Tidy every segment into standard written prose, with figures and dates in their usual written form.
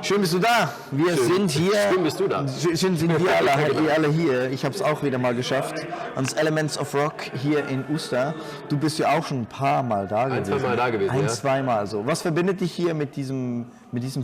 Schön bist du da. Wir sind hier. Schön bist du da. Schön sind wir alle hier. Ich habe es auch wieder mal geschafft. Ans Elements of Rock hier in Uster. Du bist ja auch schon ein paar Mal da gewesen. Ein, zwei Mal da gewesen, zweimal so. Was verbindet dich hier mit diesem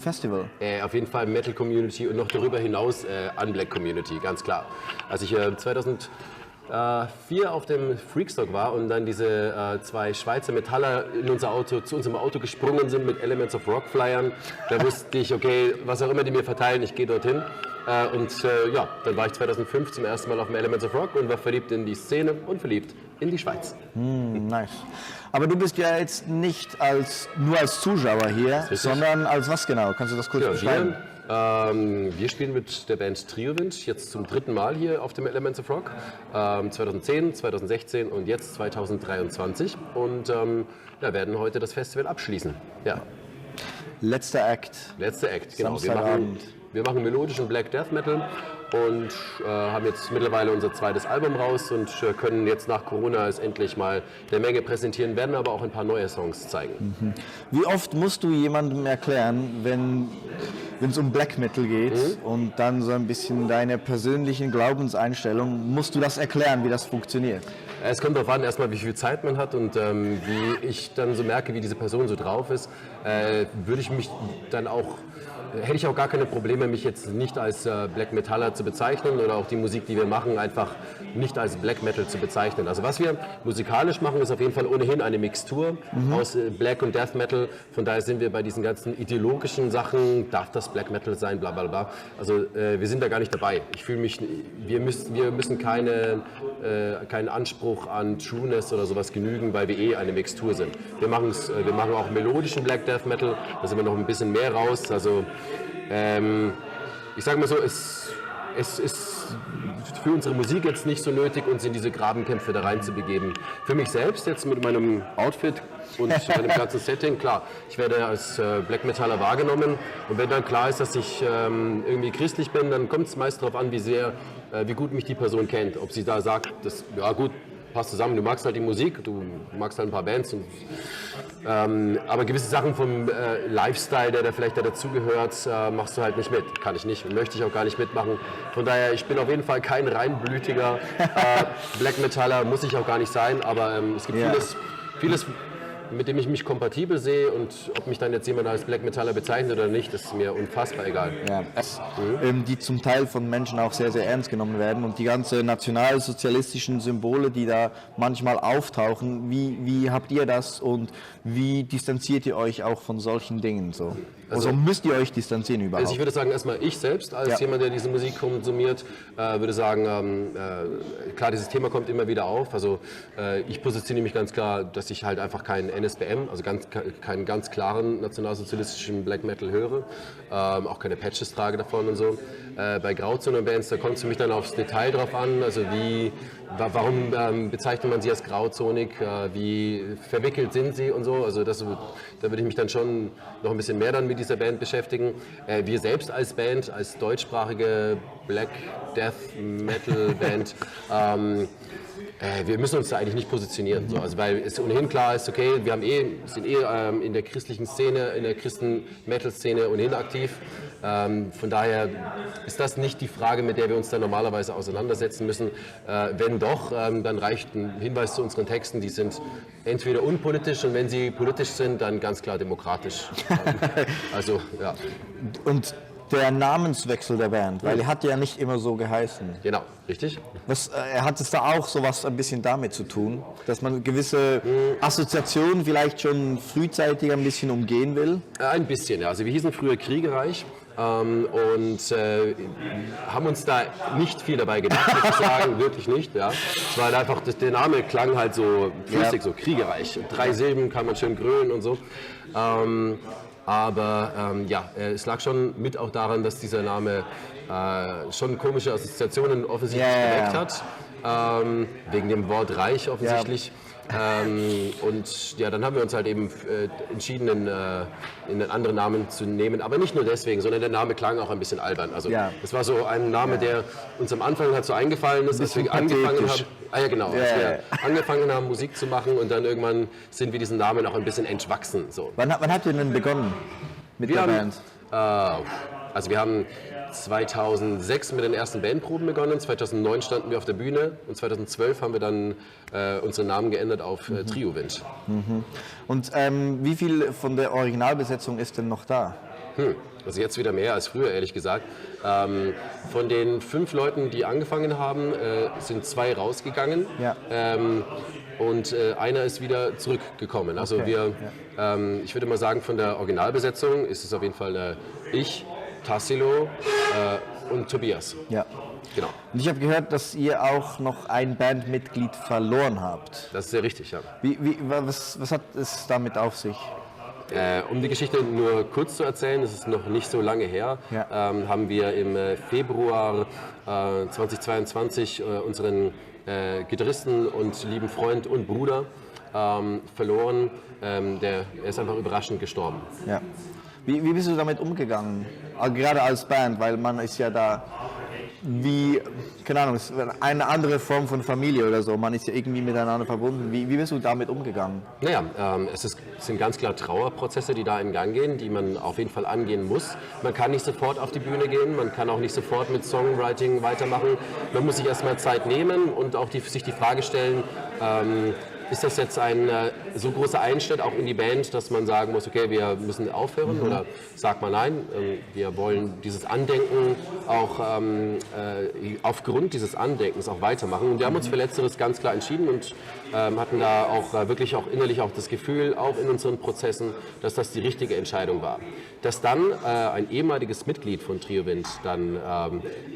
Festival? Auf jeden Fall Metal Community und noch darüber hinaus Unblack Community, ganz klar. Als ich 2004 auf dem Freakstock war und dann diese zwei Schweizer Metaller zu unserem Auto gesprungen sind mit Elements of Rock Flyern, da wusste ich, okay, was auch immer die mir verteilen, ich gehe dorthin. Dann war ich 2005 zum ersten Mal auf dem Elements of Rock und war verliebt in die Szene und verliebt in die Schweiz. Nice. Aber du bist ja jetzt nicht nur als Zuschauer hier, sondern als was genau? Kannst du das kurz beschreiben? Wir spielen mit der Band Triowind jetzt zum 3. Mal hier auf dem Elements of Rock. 2010, 2016 und jetzt 2023 und werden heute das Festival abschließen. Ja. Letzter Act, genau. Wir machen melodischen Black Death Metal und haben jetzt mittlerweile unser zweites Album raus und können jetzt nach Corona es endlich mal der Menge präsentieren, werden aber auch ein paar neue Songs zeigen. Wie oft musst du jemandem erklären, wenn es um Black Metal geht und dann so ein bisschen deine persönlichen Glaubenseinstellungen, musst du das erklären, wie das funktioniert? Es kommt darauf an, erstmal wie viel Zeit man hat und wie ich dann so merke, wie diese Person so drauf ist, hätte ich auch gar keine Probleme, mich jetzt nicht als Black Metaller zu bezeichnen oder auch die Musik, die wir machen, einfach nicht als Black Metal zu bezeichnen. Also was wir musikalisch machen, ist auf jeden Fall ohnehin eine Mixtur aus Black und Death Metal. Von daher sind wir bei diesen ganzen ideologischen Sachen, darf das Black Metal sein, bla bla bla. Also wir sind da gar nicht dabei. Ich fühle mich, wir müssen keinen Anspruch an Trueness oder sowas genügen, weil wir eine Mixtur sind. Wir machen auch melodischen Black Death Metal, da sind wir noch ein bisschen mehr raus. Also ich sage mal so, es ist für unsere Musik jetzt nicht so nötig, uns in diese Grabenkämpfe da rein zu begeben. Für mich selbst jetzt mit meinem Outfit und meinem ganzen Setting, klar, ich werde als Black Metaller wahrgenommen und wenn dann klar ist, dass ich irgendwie christlich bin, dann kommt es meist darauf an, wie gut mich die Person kennt. Ob sie da sagt, ja gut, passt zusammen, du magst halt die Musik, du magst halt ein paar Bands. Aber gewisse Sachen vom Lifestyle, der vielleicht dazugehört, machst du halt nicht mit. Kann ich nicht und möchte ich auch gar nicht mitmachen. Von daher, ich bin auf jeden Fall kein reinblütiger Black Metaller, muss ich auch gar nicht sein. Aber es gibt vieles, mit dem ich mich kompatibel sehe und ob mich dann jetzt jemand als Black Metaller bezeichnet oder nicht, ist mir unfassbar egal. Ja, die zum Teil von Menschen auch sehr, sehr ernst genommen werden und die ganzen nationalsozialistischen Symbole, die da manchmal auftauchen, wie habt ihr das und wie distanziert ihr euch auch von solchen Dingen so? Also müsst ihr euch distanzieren überhaupt? Also ich würde sagen, erstmal ich selbst als jemand, der diese Musik konsumiert, würde sagen, klar, dieses Thema kommt immer wieder auf. Also ich positioniere mich ganz klar, dass ich halt einfach keinen NSBM, also keinen ganz klaren nationalsozialistischen Black Metal höre, auch keine Patches trage davon und so. Bei Grauzone-Bands, da kommt es für mich dann aufs Detail drauf an, also warum bezeichnet man sie als grauzonig, wie verwickelt sind sie und so, also da würde ich mich dann schon noch ein bisschen mehr dann mit dieser Band beschäftigen. Wir selbst als Band, als deutschsprachige Black Death Metal Band, wir müssen uns da eigentlich nicht positionieren, so. Also weil es ohnehin klar ist, okay, sind in der christlichen Szene, in der Christen-Metal-Szene ohnehin aktiv. Von daher ist das nicht die Frage, mit der wir uns dann normalerweise auseinandersetzen müssen. Wenn doch, dann reicht ein Hinweis zu unseren Texten, die sind entweder unpolitisch und wenn sie politisch sind, dann ganz klar demokratisch. Also, ja. Und der Namenswechsel der Band, weil er hat ja nicht immer so geheißen. Genau, richtig. Hat es da auch sowas ein bisschen damit zu tun, dass man gewisse Assoziationen vielleicht schon frühzeitig ein bisschen umgehen will? Ein bisschen, ja. Also wir hießen früher Kriegerreich. Und haben uns da nicht viel dabei gedacht, muss ich sagen, wirklich nicht. Ja. Es war halt einfach, der Name klang halt so flüssig, so kriegerreich. 3 Silben kann man schön grölen und so. Es lag schon mit auch daran, dass dieser Name schon komische Assoziationen offensichtlich geweckt hat. Wegen dem Wort Reich offensichtlich. Und ja, dann haben wir uns halt eben entschieden, einen anderen Namen zu nehmen. Aber nicht nur deswegen, sondern der Name klang auch ein bisschen albern. Also das war so ein Name, der uns am Anfang halt so eingefallen ist, als wir angefangen haben. Als wir angefangen haben, Musik zu machen und dann irgendwann sind wir diesen Namen auch ein bisschen entwachsen. So. Wann habt ihr denn begonnen mit der Band? Also wir haben 2006 mit den ersten Bandproben begonnen, 2009 standen wir auf der Bühne und 2012 haben wir dann unseren Namen geändert auf Triowind. Und wie viel von der Originalbesetzung ist denn noch da? Also jetzt wieder mehr als früher, ehrlich gesagt. Von den 5 Leuten, die angefangen haben, sind 2 rausgegangen. Ja. Und einer ist wieder zurückgekommen. Also ich würde mal sagen, von der Originalbesetzung ist es auf jeden Fall ich, Tassilo und Tobias. Ja. Genau. Und ich habe gehört, dass ihr auch noch ein Bandmitglied verloren habt. Das ist sehr richtig, ja. Was hat es damit auf sich? Um die Geschichte nur kurz zu erzählen, das ist noch nicht so lange her, Ja. haben wir im Februar 2022 unseren Gitarristen und lieben Freund und Bruder verloren. Er ist einfach überraschend gestorben. Ja. Wie bist du damit umgegangen? Gerade als Band, weil man ist ja da wie, keine Ahnung, es ist eine andere Form von Familie oder so. Man ist ja irgendwie miteinander verbunden. Wie bist du damit umgegangen? Naja, sind ganz klar Trauerprozesse, die da in Gang gehen, die man auf jeden Fall angehen muss. Man kann nicht sofort auf die Bühne gehen, man kann auch nicht sofort mit Songwriting weitermachen. Man muss sich erstmal Zeit nehmen und auch sich die Frage stellen, ist das jetzt ein so großer Einschnitt auch in die Band, dass man sagen muss, okay, wir müssen aufhören, oder sagt man nein, wir wollen dieses Andenken auch aufgrund dieses Andenkens auch weitermachen. Und wir haben uns für Letzteres ganz klar entschieden und hatten da auch wirklich auch innerlich auch das Gefühl, auch in unseren Prozessen, dass das die richtige Entscheidung war. Dass dann ein ehemaliges Mitglied von Triowind dann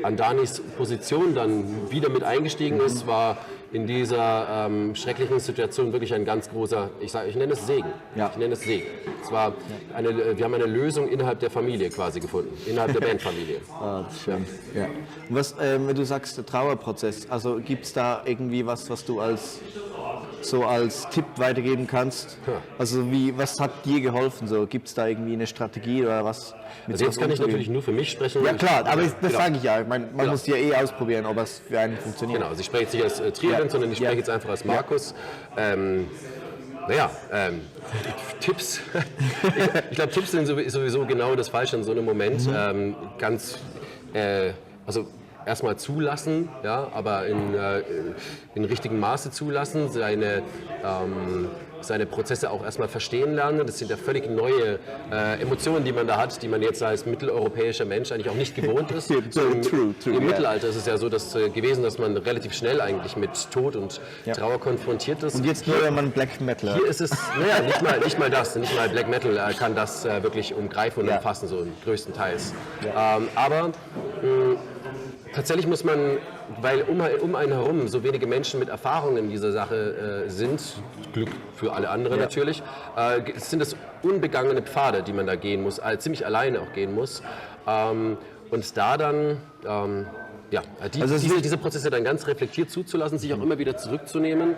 an Danis Position dann wieder mit eingestiegen ist, war in dieser schrecklichen Situation wirklich ein ganz großer, ich nenne es Segen. Ja. Ich nenne es Segen. Wir haben eine Lösung innerhalb der Familie quasi gefunden, innerhalb der Bandfamilie. Ah, das ist schön. Ja. Und was, wenn du sagst, der Trauerprozess, also gibt es da irgendwie was du als Tipp weitergeben kannst? Ja. Also was hat dir geholfen? So? Gibt es da irgendwie eine Strategie oder was? Also jetzt kann ich natürlich nur für mich sprechen. Ja klar, aber das Genau. sage ich ja. Ich meine, man muss ja ausprobieren, ob es für einen funktioniert. Genau, also ich spreche jetzt nicht als Triowind, sondern ich spreche jetzt einfach als Markus. Tipps. Ich glaube, Tipps sind sowieso genau das Falsche in so einem Moment. Also erstmal zulassen, ja, aber in richtigem Maße zulassen, seine Prozesse auch erstmal verstehen lernen. Das sind ja völlig neue Emotionen, die man da hat, die man jetzt als mitteleuropäischer Mensch eigentlich auch nicht gewohnt ist. Im Mittelalter ist es ja so gewesen, dass man relativ schnell eigentlich mit Tod und Trauer konfrontiert ist. Und jetzt nur, wenn man Black Metal hört. Hier ist es, nicht mal das, nicht mal Black Metal kann das wirklich umgreifen und umfassen, so größtenteils. Aber tatsächlich muss man, weil um einen herum so wenige Menschen mit Erfahrungen in dieser Sache sind, Glück für alle anderen natürlich, sind es unbegangene Pfade, die man da gehen muss, ziemlich alleine auch gehen muss. Und da dann diese Prozesse dann ganz reflektiert zuzulassen, sich auch immer wieder zurückzunehmen,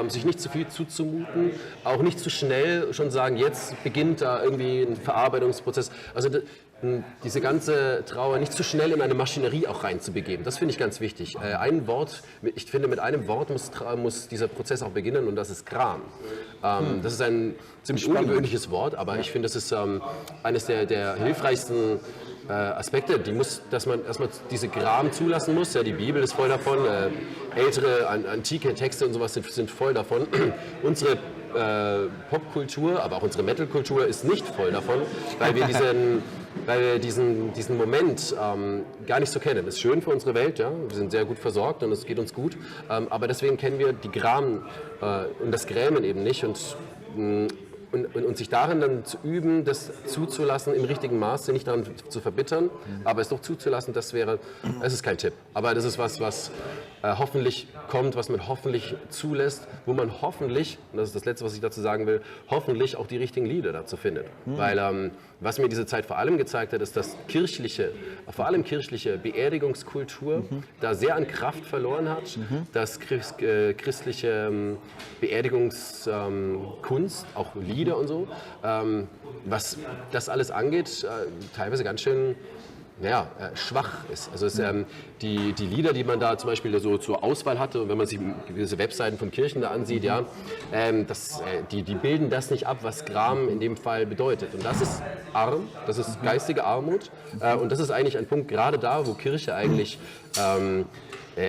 sich nicht zu viel zuzumuten, auch nicht zu schnell schon sagen, jetzt beginnt da irgendwie ein Verarbeitungsprozess. Also diese ganze Trauer nicht zu schnell in eine Maschinerie auch reinzubegeben. Das finde ich ganz wichtig. Ich finde, mit einem Wort muss dieser Prozess auch beginnen, und das ist Gram. Das ist ein ziemlich ungewöhnliches Wort, aber ich finde, das ist eines der hilfreichsten Aspekte, dass man erstmal diese Gram zulassen muss. Ja, die Bibel ist voll davon, ältere, antike Texte und sowas sind voll davon. Unsere Popkultur, aber auch unsere Metalkultur ist nicht voll davon, weil wir diesen Moment gar nicht so kennen. Das ist schön für unsere Welt, ja? Wir sind sehr gut versorgt und es geht uns gut, aber deswegen kennen wir die Gram und das Grämen eben nicht, und sich darin dann zu üben, das zuzulassen im richtigen Maße, nicht daran zu verbittern, aber es doch zuzulassen, das ist kein Tipp. Aber das ist was hoffentlich kommt, was man hoffentlich zulässt, wo man hoffentlich, und das ist das Letzte, was ich dazu sagen will, hoffentlich auch die richtigen Lieder dazu findet. Weil was mir diese Zeit vor allem gezeigt hat, ist, dass vor allem kirchliche Beerdigungskultur da sehr an Kraft verloren hat, dass christliche Beerdigungskunst, auch Lieder und so, was das alles angeht, teilweise ganz schön schwach ist. Also die Lieder, die man da zum Beispiel so zur Auswahl hatte, und wenn man sich gewisse Webseiten von Kirchen da ansieht, die bilden das nicht ab, was Gram in dem Fall bedeutet. Und das ist arm, das ist geistige Armut und das ist eigentlich ein Punkt, gerade da, wo Kirche eigentlich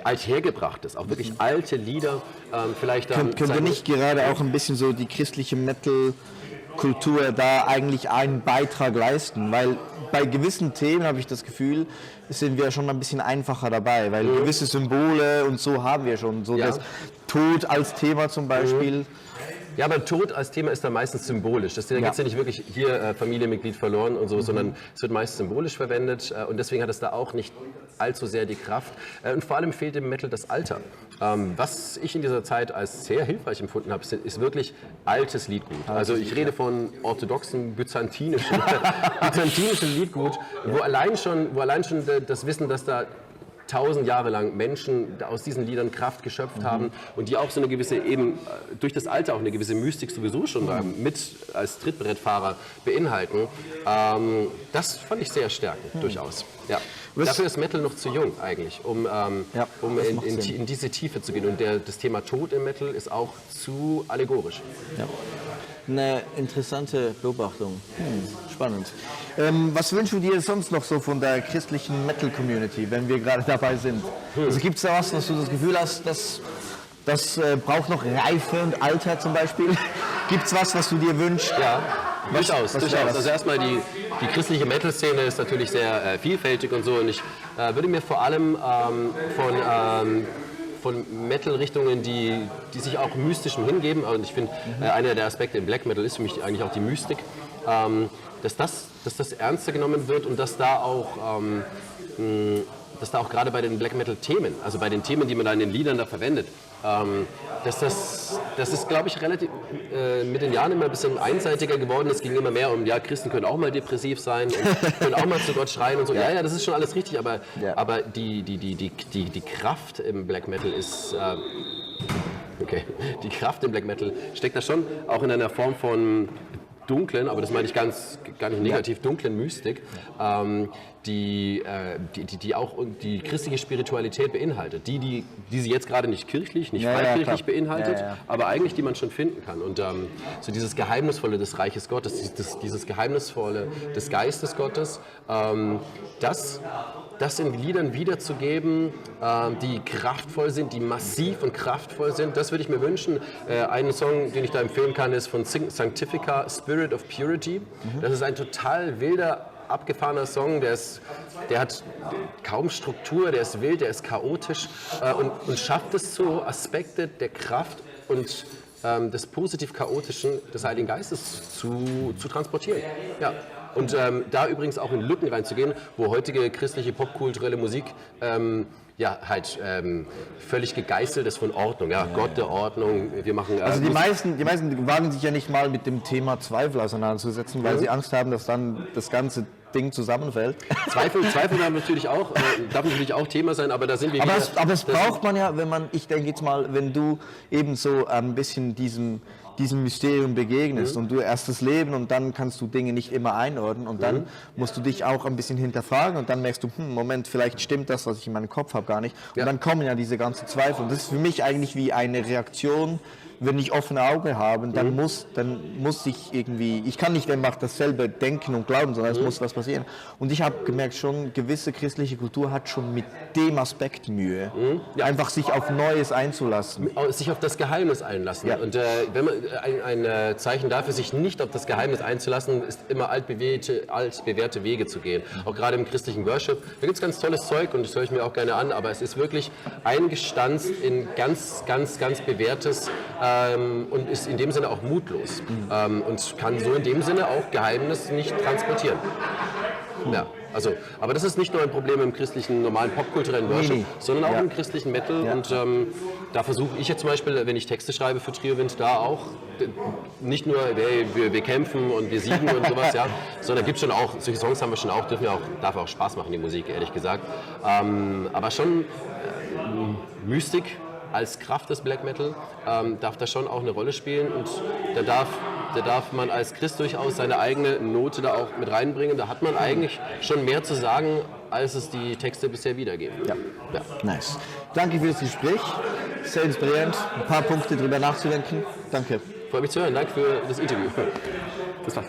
althergebracht ist, auch wirklich alte Lieder, vielleicht dann... Können wir nicht gerade auch ein bisschen so die christliche Metal-Kultur da eigentlich einen Beitrag leisten? Weil bei gewissen Themen habe ich das Gefühl, sind wir schon ein bisschen einfacher dabei, weil gewisse Symbole und so haben wir schon. So das Tod als Thema zum Beispiel. Ja, aber Tod als Thema ist da meistens symbolisch. Da gibt es ja nicht wirklich hier Familienmitglied verloren und so, sondern es wird meist symbolisch verwendet und deswegen hat es da auch nicht allzu sehr die Kraft. Und vor allem fehlt im Metal das Alter. Was ich in dieser Zeit als sehr hilfreich empfunden habe, ist wirklich altes Liedgut. Also ich rede von orthodoxen, byzantinischen Liedgut, wo allein schon das Wissen, dass da 1000 Jahre lang Menschen aus diesen Liedern Kraft geschöpft haben und die auch so eine gewisse, eben durch das Alter auch eine gewisse Mystik sowieso schon mit als Trittbrettfahrer beinhalten. Das fand ich sehr stärkend, durchaus. Ja. Dafür ist Metal noch zu jung eigentlich, um in diese Tiefe zu gehen. Und das Thema Tod im Metal ist auch zu allegorisch. Ja. Eine interessante Beobachtung. Spannend. Was wünschst du dir sonst noch so von der christlichen Metal-Community, wenn wir gerade dabei sind? Also gibt es da was du das Gefühl hast, das braucht noch Reife und Alter zum Beispiel? Gibt es was du dir wünschst? Ja, durchaus. Also erstmal die christliche Metal-Szene ist natürlich sehr vielfältig und so. Und ich würde mir vor allem von Metal-Richtungen, die sich auch mystischem hingeben. Und ich finde, einer der Aspekte im Black Metal ist für mich eigentlich auch die Mystik, dass das ernster genommen wird und dass da auch gerade bei den Black Metal-Themen, also bei den Themen, die man da in den Liedern da verwendet, das ist, glaube ich, relativ mit den Jahren immer ein bisschen einseitiger geworden. Es ging immer mehr um, Christen können auch mal depressiv sein und können auch mal zu Gott schreien und so. Ja, das ist schon alles richtig, aber die Kraft im Black Metal ist... Die Kraft im Black Metal steckt da schon auch in einer Form von dunklen, aber das meine ich gar nicht negativ, dunklen Mystik, die auch die christliche Spiritualität beinhaltet. Die sie jetzt gerade nicht kirchlich, nicht freikirchlich beinhaltet, aber eigentlich die man schon finden kann. Und so dieses Geheimnisvolle des Reiches Gottes, dieses Geheimnisvolle des Geistes Gottes, das in Liedern wiederzugeben, die kraftvoll sind, die massiv und kraftvoll sind. Das würde ich mir wünschen. Einen Song, den ich da empfehlen kann, ist von Sanctifica, Spirit of Purity. Das ist ein total wilder, abgefahrener Song, der hat kaum Struktur, der ist wild, der ist chaotisch und schafft es so, Aspekte der Kraft und des positiv-chaotischen des Heiligen Geistes zu transportieren. Ja. Und da übrigens auch in Lücken reinzugehen, wo heutige christliche popkulturelle Musik völlig gegeißelt ist von Ordnung. Ja, Gott der Ordnung, wir machen... Also die meisten wagen sich ja nicht mal mit dem Thema Zweifel auseinanderzusetzen, weil sie Angst haben, dass dann das ganze Ding zusammenfällt. Zweifel haben natürlich auch, darf natürlich auch Thema sein, aber da sind wir... Aber es braucht man ja, ich denke jetzt mal, wenn du eben so ein bisschen diesem Mysterium begegnest und du erst das Leben und dann kannst du Dinge nicht immer einordnen und dann musst du dich auch ein bisschen hinterfragen und dann merkst du, Moment, vielleicht stimmt das, was ich in meinem Kopf habe, gar nicht. Und dann kommen ja diese ganzen Zweifel. Und das ist für mich eigentlich wie eine Reaktion, wenn ich offene Augen habe, dann muss ich irgendwie, ich kann nicht einfach dasselbe denken und glauben, sondern es muss was passieren. Und ich habe gemerkt, schon gewisse christliche Kultur hat schon mit dem Aspekt Mühe, einfach sich auf Neues einzulassen. Sich auf das Geheimnis einlassen. Ja. Und wenn man ein Zeichen dafür, sich nicht auf das Geheimnis einzulassen, ist immer altbewährte Wege zu gehen. Auch gerade im christlichen Worship. Da gibt es ganz tolles Zeug und das höre ich mir auch gerne an, aber es ist wirklich eingestanzt in ganz, ganz, ganz bewährtes und ist in dem Sinne auch mutlos und kann so in dem Sinne auch Geheimnis nicht transportieren. Ja, also, aber das ist nicht nur ein Problem im christlichen, normalen popkulturellen Worship, sondern auch im christlichen Metal. Ja. Und da versuche ich jetzt zum Beispiel, wenn ich Texte schreibe für Triowind, da auch nicht nur, wir kämpfen und wir siegen und sowas, sondern gibt schon auch, solche Songs haben wir schon auch, darf auch Spaß machen, die Musik, ehrlich gesagt. Aber schon Mystik als Kraft des Black Metal darf da schon auch eine Rolle spielen und da darf da darf man als Christ durchaus seine eigene Note da auch mit reinbringen. Da hat man eigentlich schon mehr zu sagen, als es die Texte bisher wiedergeben. Ja. Nice. Danke für das Gespräch. Sehr inspirierend. Ein paar Punkte drüber nachzudenken. Danke. Freut mich zu hören. Danke für das Interview. Bis dann.